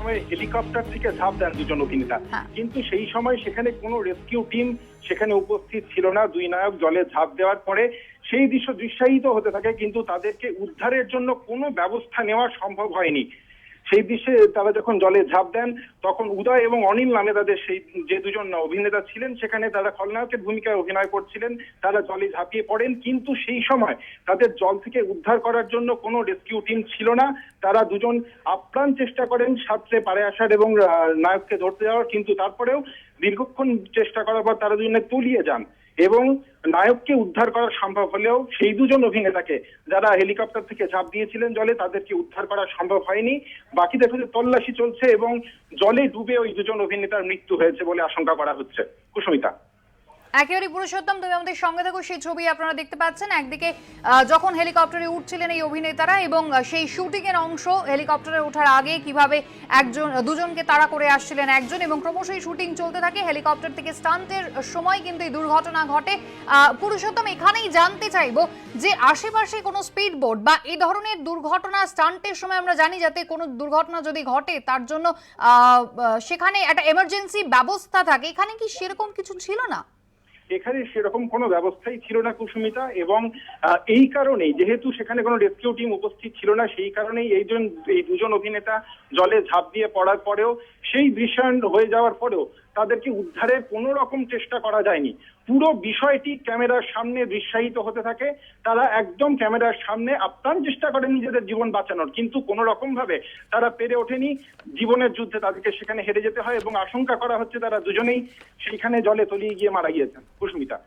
সময় হেলিকপ্টার থেকে ঝাঁপ দেন দুজন অভিনেতা, কিন্তু সেই সময় সেখানে কোনো রেস্কিউ টিম সেখানে উপস্থিত ছিল না। দুই নায়ক জলে ঝাঁপ দেওয়ার পরে সেই দৃশ্য দৃশ্যায়িত হতে থাকে, কিন্তু তাদেরকে উদ্ধারের জন্য কোনো ব্যবস্থা নেওয়া সম্ভব হয়নি। সেই দৃশ্যে তারা যখন জলে ঝাঁপ দেন তখন উদয় এবং অনিল নামে তাদের সেই যে দুজন অভিনেতা ছিলেন সেখানে তারা খলনায়কের ভূমিকায় অভিনয় করছিলেন, তারা জলে ঝাঁপিয়ে পড়েন। কিন্তু সেই সময় তাদের জল থেকে উদ্ধার করার জন্য কোনো রেস্কিউ টিম ছিল না। তারা দুজন আপ্রাণ চেষ্টা করেন সাঁতরে পাড়ে আসার এবং নায়ককে ধরতে যাওয়ার, কিন্তু তারপরেও দীর্ঘক্ষণ চেষ্টা করার পর তারা দুজনে তলিয়ে যান এবং নায়ককে উদ্ধার করা সম্ভব হলেও সেই দুজন অভিনেতাকে যারা হেলিকপ্টার থেকে ঝাঁপ দিয়েছিলেন জলে তাদেরকে উদ্ধার করা সম্ভব হয়নি। বাকি দেখো যে তল্লাশি চলছে এবং জলে ডুবে ওই দুজন অভিনেতার মৃত্যু হয়েছে বলে আশঙ্কা করা হচ্ছে। কুসুমিতা, একেবারে পুরুষোত্তম, তুমি আমাদের সঙ্গে থাকো। সেই ছবি আপনারা দেখতে পাচ্ছেন, একদিকে যখন হেলিকপ্টারে উঠছিলেন এই অভিনেতারা এবং সেই শুটিং এর অংশ হেলিকপ্টারে ওঠার আগে কিভাবে দুজনকে তাড়া করে আসছিলেন একজন, এবং ক্রমশই শুটিং চলতে থাকে। হেলিকপ্টার থেকে স্টান্টের সময় কিন্তু এই দুর্ঘটনা ঘটে। পুরুষোত্তম, এখানেই জানতে চাইবো যে আশেপাশে কোনো স্পিড বোট বা এই ধরনের দুর্ঘটনা স্টান্টের সময় আমরা জানি যাতে কোনো দুর্ঘটনা যদি ঘটে তার জন্য সেখানে একটা এমার্জেন্সি ব্যবস্থা থাকে, এখানে কি সেরকম কিছু ছিল না? এখানে সেরকম কোনো ব্যবস্থাই ছিল না কুসুমিতা, এবং এই কারণেই যেহেতু সেখানে কোনো রেস্কিউ টিম উপস্থিত ছিল না সেই কারণেই এই দুজন অভিনেতা জলে ঝাঁপ দিয়ে পড়ার পরেও, সেই দৃশ্যায়ন হয়ে যাওয়ার পরেও তাদেরকে উদ্ধারের কোনো রকম চেষ্টা করা যায়নি। পুরো বিষয়টি ক্যামেরার সামনে দৃশ্যায়িত হতে থাকে। তারা একদম ক্যামেরার সামনে আপ্রাণ চেষ্টা করেন নিজেদের জীবন বাঁচানোর, কিন্তু কোনো রকম ভাবে তারা পেরে ওঠেনি। জীবনের যুদ্ধে তাদেরকে সেখানে হেরে যেতে হয় এবং আশঙ্কা করা হচ্ছে তারা দুজনেই সেইখানে জলে তলিয়ে গিয়ে মারা গিয়েছেন। কুসুমিতা,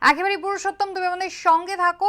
একেবারে পুরুষোত্তম, তুমি আমাদের সঙ্গে থাকো।